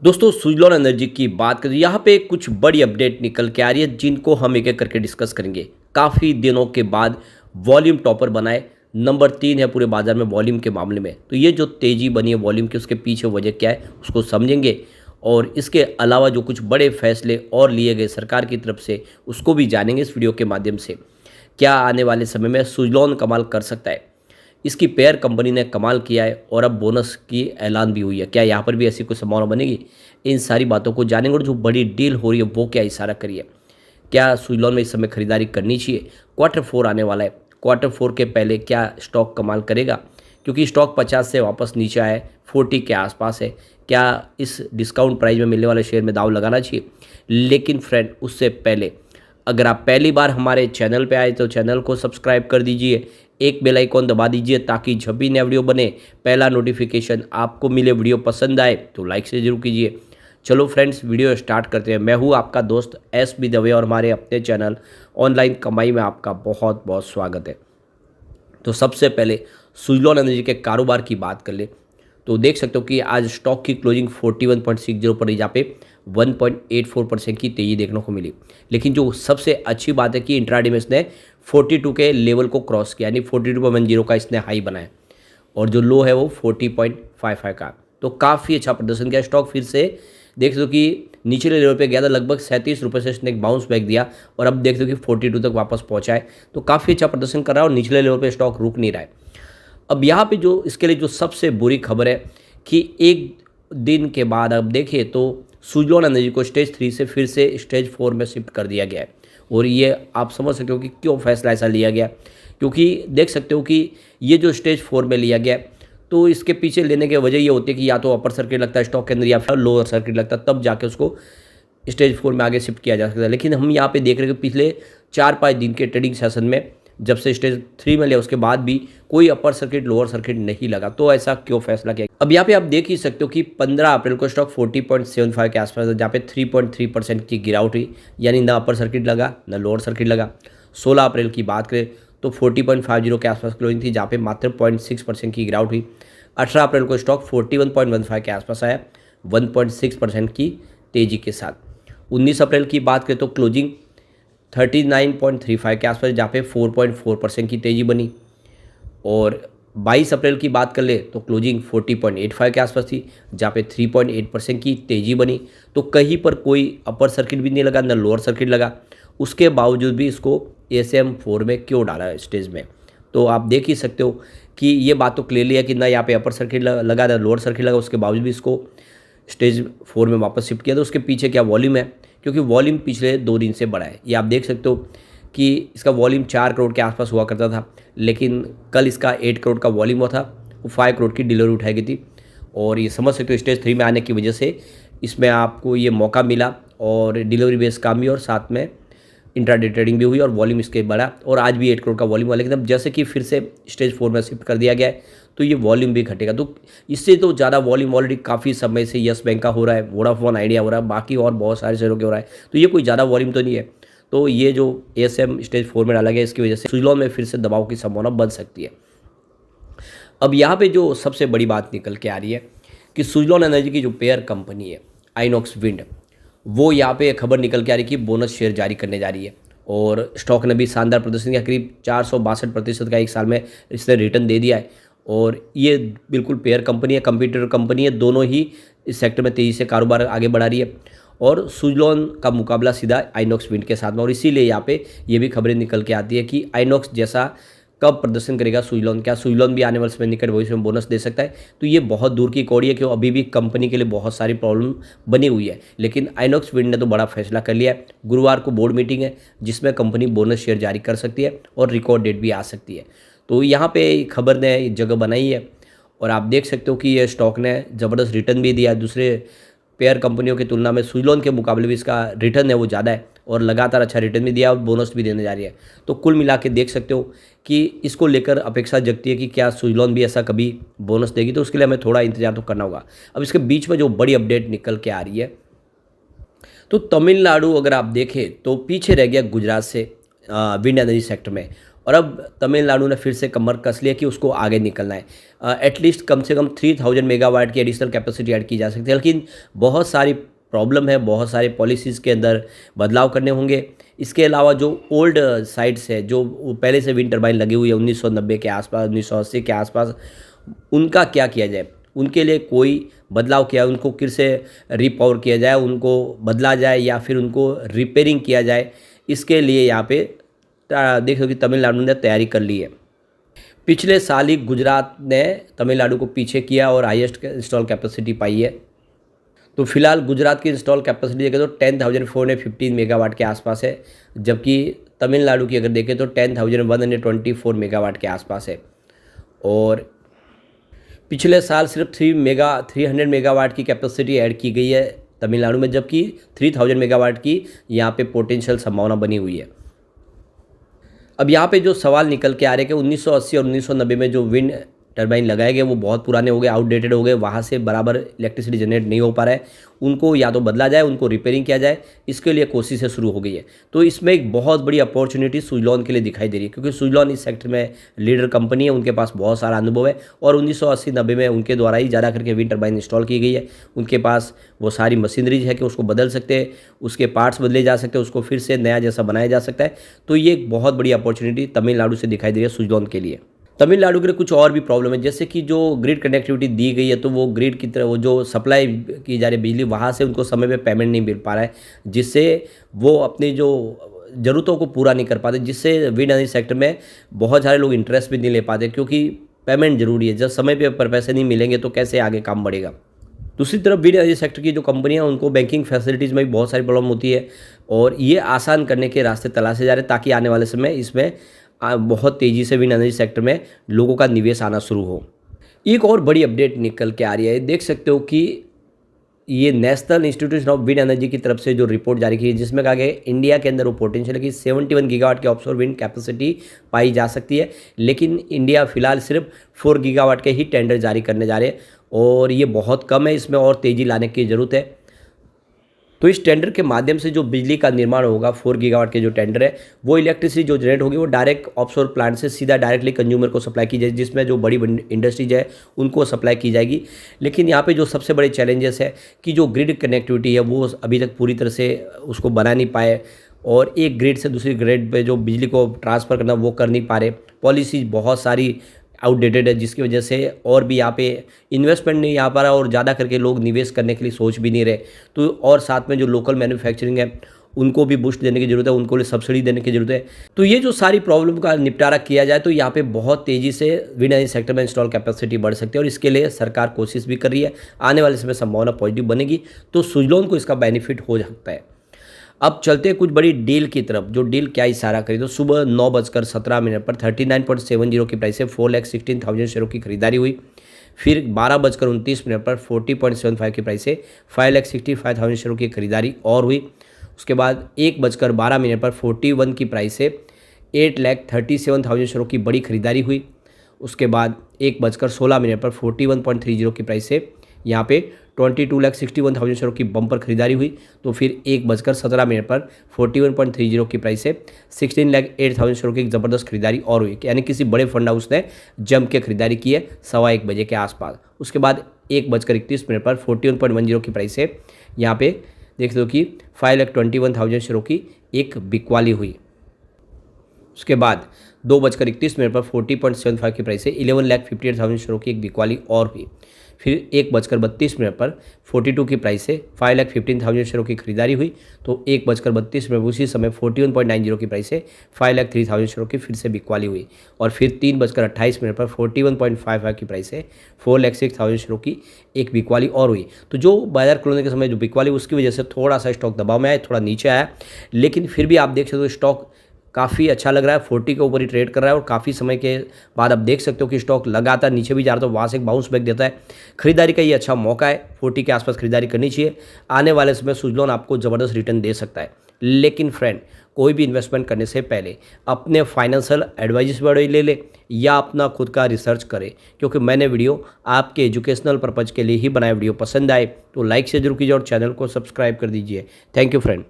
दोस्तों सुजलॉन एनर्जी की बात करें, यहाँ पे कुछ बड़ी अपडेट निकल के आ रही है जिनको हम एक एक करके डिस्कस करेंगे। काफ़ी दिनों के बाद वॉल्यूम टॉपर बनाए, नंबर 3 है पूरे बाजार में वॉल्यूम के मामले में। तो ये जो तेज़ी बनी है वॉल्यूम की, उसके पीछे वजह क्या है उसको समझेंगे। और इसके अलावा जो कुछ बड़े फैसले और लिए गए सरकार की तरफ से उसको भी जानेंगे इस वीडियो के माध्यम से। क्या आने वाले समय में सुजलॉन कमाल कर सकता है, इसकी पेयर कंपनी ने कमाल किया है और अब बोनस की ऐलान भी हुई है, क्या यहाँ पर भी ऐसी कोई संभावना बनेगी? इन सारी बातों को जानेंगे। और जो बड़ी डील हो रही है वो क्या इशारा करिए, क्या सुजलॉन में इस समय खरीदारी करनी चाहिए? क्वार्टर 4 आने वाला है, क्वार्टर 4 के पहले क्या स्टॉक कमाल करेगा? क्योंकि स्टॉक 50 से वापस नीचे आया है, 40 के आसपास है। क्या इस डिस्काउंट प्राइस में मिलने वाले शेयर में दाव लगाना चाहिए? लेकिन फ्रेंड, उससे पहले अगर आप पहली बार हमारे चैनल पे आए तो चैनल को सब्सक्राइब कर दीजिए, एक बेल आइकॉन दबा दीजिए ताकि जब भी नया वीडियो बने पहला नोटिफिकेशन आपको मिले। वीडियो पसंद आए तो लाइक से जरूर कीजिए। चलो फ्रेंड्स, वीडियो स्टार्ट करते हैं। मैं हूँ आपका दोस्त SB दवे और हमारे अपने चैनल ऑनलाइन कमाई में आपका बहुत बहुत स्वागत है। तो सबसे पहले सुजलॉन एनर्जी के कारोबार की बात कर ले तो देख सकते हो कि आज स्टॉक की क्लोजिंग 41.60 पर रही, जहाँ पे 1.84% की तेजी देखने को मिली। लेकिन जो सबसे अच्छी बात है कि इंट्राडे में इसने 42 के लेवल को क्रॉस किया, यानी 42.10 का इसने हाई बनाया और जो लो है वो 40.55 का। तो काफ़ी अच्छा प्रदर्शन किया स्टॉक। फिर से देख सकते हो कि निचले लेवल पे गया था, लगभग 37 रुपये से इसने एक बाउंस बैक दिया और अब देख सकते हो कि 42 तक वापस पहुंचा है। तो काफ़ी अच्छा प्रदर्शन कर रहा है और निचले लेवल पे स्टॉक रुक नहीं रहा है। अब यहाँ पे जो इसके लिए जो सबसे बुरी खबर है कि एक दिन के बाद अब देखिए तो सुजलॉन एनर्जी को स्टेज 3 से फिर से स्टेज 4 में शिफ्ट कर दिया गया है। और ये आप समझ सकते हो कि क्यों फैसला ऐसा लिया गया, क्योंकि देख सकते हो कि ये जो स्टेज 4 में लिया गया तो इसके पीछे लेने की वजह ये होती है कि या तो अपर सर्किट लगता है स्टॉक के अंदर या फिर लोअर सर्किट लगता है, तब जाके उसको स्टेज 4 में आगे शिफ्ट किया जा सकता है। लेकिन हम यहाँ पे देख रहे हैं कि पिछले 4-5 दिन के ट्रेडिंग सेशन में जब से स्टेज 3 में लिया उसके बाद भी कोई अपर सर्किट लोअर सर्किट नहीं लगा। तो ऐसा क्यों फैसला किया? अब यहाँ पे आप देख ही सकते हो कि 15 अप्रैल को स्टॉक 40.75 के आसपास, जहाँ पे 3.3% की गिरावट हुई, यानी ना अपर सर्किट लगा ना लोअर सर्किट लगा। 16 अप्रैल की बात करें तो 40.50 के आसपास क्लोजिंग थी, जहाँ पे मात्र 0.6% की गिरावट हुई। 18 अप्रैल को स्टॉक 41.15 के आसपास आया, 1.6% की तेजी के साथ। 19 अप्रैल की बात करें तो क्लोजिंग 39.35 के आसपास, जहाँ पे 4.4% की तेज़ी बनी। और 22 अप्रैल की बात कर ले तो क्लोजिंग 40.85 के आसपास थी, जहाँ पे 3.8% की तेज़ी बनी। तो कहीं पर कोई अपर सर्किट भी नहीं लगा ना लोअर सर्किट लगा, उसके बावजूद भी इसको SM4 में क्यों डाला है स्टेज में? तो आप देख ही सकते हो कि ये बात तो क्लियरली है कि ना यहाँ पे अपर सर्किट लगा ना लोअर सर्किट लगा, उसके बावजूद भी इसको स्टेज 4 में वापस शिफ्ट किया। तो उसके पीछे क्या वॉल्यूम है, क्योंकि वॉल्यूम पिछले 2 दिन से बढ़ा है। ये आप देख सकते हो कि इसका वॉल्यूम 4 करोड़ के आसपास हुआ करता था, लेकिन कल इसका 8 करोड़ का वॉल्यूम हुआ था, वो 5 करोड़ की डिलीवरी उठाई गई थी। और ये समझ सकते हो स्टेज 3 में आने की वजह से इसमें आपको ये मौका मिला और डिलीवरी बेस्ड काम भी और साथ में इंट्राडे ट्रेडिंग भी हुई और वॉल्यूम इसके बढ़ा और आज भी 8 करोड़ का वॉल्यूम हुआ। लेकिन अब जैसे कि फिर से स्टेज 4 में शिफ्ट कर दिया गया है तो ये वॉल्यूम भी घटेगा। तो इससे तो ज़्यादा वॉल्यूम ऑलरेडी काफ़ी समय से यस बैंक का हो रहा है, वोडाफोन आइडिया हो रहा है, बाकी और बहुत सारे शेयरों के हो रहा है। तो ये कोई ज़्यादा वॉल्यूम तो नहीं है। तो ये जो ASM स्टेज 4 में डाला गया इसकी वजह से सुजलॉन में फिर से दबाव की संभावना बन सकती है। अब यहाँ पे जो सबसे बड़ी बात निकल के आ रही है कि सुजलॉन एनर्जी की जो पेयर कंपनी है आइनॉक्स विंड, वो यहाँ पे खबर निकल के आ रही है कि बोनस शेयर जारी करने जा रही है। और स्टॉक ने भी शानदार प्रदर्शन किया, करीब 462% का एक साल में इसने रिटर्न दे दिया है। और ये बिल्कुल पेयर कंपनी है, कंप्यूटर कंपनी है, दोनों ही इस सेक्टर में तेज़ी से कारोबार आगे बढ़ा रही है। और सुजलॉन का मुकाबला सीधा आइनॉक्स विंड के साथ में, और इसीलिए यहाँ पे ये भी खबरें निकल के आती है कि आइनॉक्स जैसा कब प्रदर्शन करेगा सुजलॉन, क्या सुजलॉन भी आने वाले समय निकट भविष्य में बोनस दे सकता है? तो ये बहुत दूर की कौड़ी है, क्यों अभी भी कंपनी के लिए बहुत सारी प्रॉब्लम बनी हुई है। लेकिन आइनॉक्स विंड ने तो बड़ा फैसला कर लिया है। गुरुवार को बोर्ड मीटिंग है जिसमें कंपनी बोनस शेयर जारी कर सकती है और रिकॉर्ड डेट भी आ सकती है। तो यहाँ पे खबर ने जगह बनाई है और आप देख सकते हो कि ये स्टॉक ने ज़बरदस्त रिटर्न भी दिया है। दूसरे पेयर कंपनियों की तुलना में सुजलॉन के मुकाबले भी इसका रिटर्न है वो ज़्यादा है और लगातार अच्छा रिटर्न भी दिया और बोनस भी देने जा रही है। तो कुल मिला के देख सकते हो कि इसको लेकर अपेक्षा जगती है कि क्या सुजलॉन भी ऐसा कभी बोनस देगी। तो उसके लिए हमें थोड़ा इंतजार तो करना होगा। अब इसके बीच में जो बड़ी अपडेट निकल के आ रही है तो तमिलनाडु अगर आप देखें तो पीछे रह गया गुजरात से विंड एनर्जी सेक्टर में। और अब तमिलनाडु ने फिर से कमर कस लिया कि उसको आगे निकलना है। एटलीस्ट कम से कम 3000 मेगावाट की एडिशनल कैपेसिटी ऐड की जा सकती है, लेकिन बहुत सारी प्रॉब्लम है, बहुत सारे पॉलिसीज़ के अंदर बदलाव करने होंगे। इसके अलावा जो ओल्ड साइट्स है, जो पहले से विंड टर्बाइन लगी हुई है 1990 के आसपास, 1980 के आसपास, उनका क्या किया जाए, उनके लिए कोई बदलाव किया, उनको फिर से रिपावर किया जाए, उनको बदला जाए या फिर उनको रिपेयरिंग किया जाए। इसके लिए यहाँ पे देख लो कि तमिलनाडु ने तैयारी कर ली है। पिछले साल ही गुजरात ने तमिलनाडु को पीछे किया और हाईएस्ट इंस्टॉल कैपेसिटी पाई है। तो फिलहाल गुजरात की इंस्टॉल कैपेसिटी देखें तो 10,415 मेगावाट के आसपास है, जबकि तमिलनाडु की अगर देखें तो 10,124 मेगावाट के आसपास है। और पिछले साल सिर्फ 300 मेगावाट की कैपेसिटी ऐड की गई है तमिलनाडु में, जबकि 3000 मेगावाट की यहाँ पे पोटेंशियल संभावना बनी हुई है। अब यहाँ पे जो सवाल निकल के आ रहे हैं कि 1980 और 1990 में जो विंड टरबाइन लगाए गए वो बहुत पुराने हो गए, आउटडेटेड हो गए, वहाँ से बराबर इलेक्ट्रिसिटी जनरेट नहीं हो पा रहा है, उनको या तो बदला जाए, उनको रिपेयरिंग किया जाए। इसके लिए कोशिशें शुरू हो गई है। तो इसमें एक बहुत बड़ी अपॉर्चुनिटी सुजलॉन के लिए दिखाई दे रही है, क्योंकि सुजलॉन इस सेक्टर में लीडर कंपनी है, उनके पास बहुत सारा अनुभव है और 1980-90 में उनके द्वारा ही ज़्यादा करके विंड टरबाइन इंस्टॉल की गई है। उनके पास वो सारी मशीनरीज है कि उसको बदल सकते हैं, उसके पार्ट्स बदले जा सकते हैं, उसको फिर से नया जैसा बनाया जा सकता है। तो ये एक बहुत बड़ी अपॉर्चुनिटी तमिलनाडु से दिखाई दे रही है सुजलॉन के लिए। तमिलनाडु के लिए कुछ और भी प्रॉब्लम है, जैसे कि जो ग्रिड कनेक्टिविटी दी गई है, तो वो ग्रिड की तरह वो जो सप्लाई की जा रही है बिजली, वहाँ से उनको समय पे पेमेंट नहीं मिल पा रहा है, जिससे वो अपनी जो ज़रूरतों को पूरा नहीं कर पाते, जिससे विंड एनर्जी सेक्टर में बहुत सारे लोग इंटरेस्ट भी नहीं ले पाते, क्योंकि पेमेंट ज़रूरी है। जब समय पर पैसे नहीं मिलेंगे तो कैसे आगे काम बढ़ेगा। दूसरी तरफ विंड एनर्जी सेक्टर की जो कंपनियां, उनको बैंकिंग फैसिलिटीज़ में भी बहुत सारी प्रॉब्लम होती है और ये आसान करने के रास्ते तलाशे जा रहे हैं, ताकि आने वाले समय इसमें बहुत तेज़ी से विंड एनर्जी सेक्टर में लोगों का निवेश आना शुरू हो। एक और बड़ी अपडेट निकल के आ रही है, देख सकते हो कि ये national institute of wind energy की तरफ से जो रिपोर्ट जारी की है, जिसमें कहा गया इंडिया के अंदर वो पोटेंशियल है कि 71 गीगावाट की ऑफशोर विंड कैपेसिटी पाई जा सकती है, लेकिन इंडिया फिलहाल सिर्फ 4 गीगावाट के ही टेंडर जारी करने जा रहे हैं और ये बहुत कम है, इसमें और तेज़ी लाने की ज़रूरत है। तो इस टेंडर के माध्यम से जो बिजली का निर्माण होगा, 4 गीगावाट के जो टेंडर है, वो इलेक्ट्रिसिटी जो जनरेट होगी वो डायरेक्ट ऑफशोर प्लांट से सीधा डायरेक्टली कंज्यूमर को सप्लाई की जाएगी, जिसमें जो बड़ी इंडस्ट्रीज है उनको सप्लाई की जाएगी। लेकिन यहाँ पे जो सबसे बड़े चैलेंजेस है कि जो ग्रिड कनेक्टिविटी है वो अभी तक पूरी तरह से उसको बना नहीं पाए और एक ग्रिड से दूसरी ग्रिड पे जो बिजली को ट्रांसफ़र करना वो कर नहीं पा रहे। पॉलिसीज बहुत सारी आउटडेटेड है, जिसकी वजह से और भी यहाँ पे इन्वेस्टमेंट नहीं आ पा रहा और ज़्यादा करके लोग निवेश करने के लिए सोच भी नहीं रहे। तो और साथ में जो लोकल मैन्युफैक्चरिंग है उनको भी बूस्ट देने की ज़रूरत है, उनको लिए सब्सिडी देने की ज़रूरत है। तो ये जो सारी प्रॉब्लम का निपटारा किया जाए तो यहाँ पे बहुत तेज़ी से विंड एनर्जी सेक्टर में इंस्टॉल कैपेसिटी बढ़ सकती है और इसके लिए सरकार कोशिश भी कर रही है। आने वाले समय संभावना पॉजिटिव बनेगी तो सुजलॉन को इसका बेनिफिट हो सकता है। अब चलते हैं कुछ बड़ी डील की तरफ। जो डील क्या इशारा करी, तो सुबह 9:17 पर 39.70 की प्राइस से 4,16,000 शेयरों की खरीदारी हुई। फिर 12:29 पर 40.75 की प्राइस से 5,65,000 शेयरों की खरीदारी और हुई। उसके बाद 1:12 पर 41 की प्राइस से 8,37,000 शेयरों की बड़ी खरीदारी हुई। उसके बाद 1:16 पर 41.30 की प्राइस से यहाँ पे 22,61,000 शेयरों की बम्पर खरीदारी हुई। तो फिर 1:17 पर 41.30 की प्राइस से 16,08,000 शेयरों की एक ज़बरदस्त खरीदारी और हुई, यानी किसी बड़े फंड हाउस ने जम के खरीदारी की है 1:15 बजे के आसपास। उसके बाद 1:31 पर 41.10 की प्राइस से यहाँ पे देख लो कि 5,21,000 शेयरों की एक बिकवाली हुई। उसके बाद 2:31 पर 40.75 की प्राइस से 11,58,000 शेयरों की एक बिकवाली और हुई। फिर 1:32 पर 42 की प्राइस से 5,15,000 शेयरों की खरीदारी हुई। तो 1:32 उसी समय 41.90 की प्राइस से 5,03,000 शेयरों की फिर से बिकवाली हुई। और फिर 3:28 पर 41.55 की प्राइस से 4,06,000 शेयरों की एक बिकवाली और हुई। तो जो बाजार खुलने के समय जो बिकवाली, उसकी वजह से थोड़ा सा स्टॉक दबाव में आया, थोड़ा नीचे आया, लेकिन फिर भी आप देख सकते हो स्टॉक काफ़ी अच्छा लग रहा है, 40 के ऊपर ही ट्रेड कर रहा है और काफ़ी समय के बाद आप देख सकते हो कि स्टॉक लगातार नीचे भी जा रहा था, वहाँ से एक बाउंस बैक देता है। खरीदारी का ये अच्छा मौका है, 40 के आसपास खरीदारी करनी चाहिए। आने वाले समय सुजलॉन आपको ज़बरदस्त रिटर्न दे सकता है। लेकिन फ्रेंड, कोई भी इन्वेस्टमेंट करने से पहले अपने फाइनेंशियल एडवाइस बड़े ले ले या अपना खुद का रिसर्च करें, क्योंकि मैंने वीडियो आपके एजुकेशनल पर्पज़ के लिए ही बनाया। वीडियो पसंद आए तो लाइक से जरूर कीजिए और चैनल को सब्सक्राइब कर दीजिए। Thank you friend.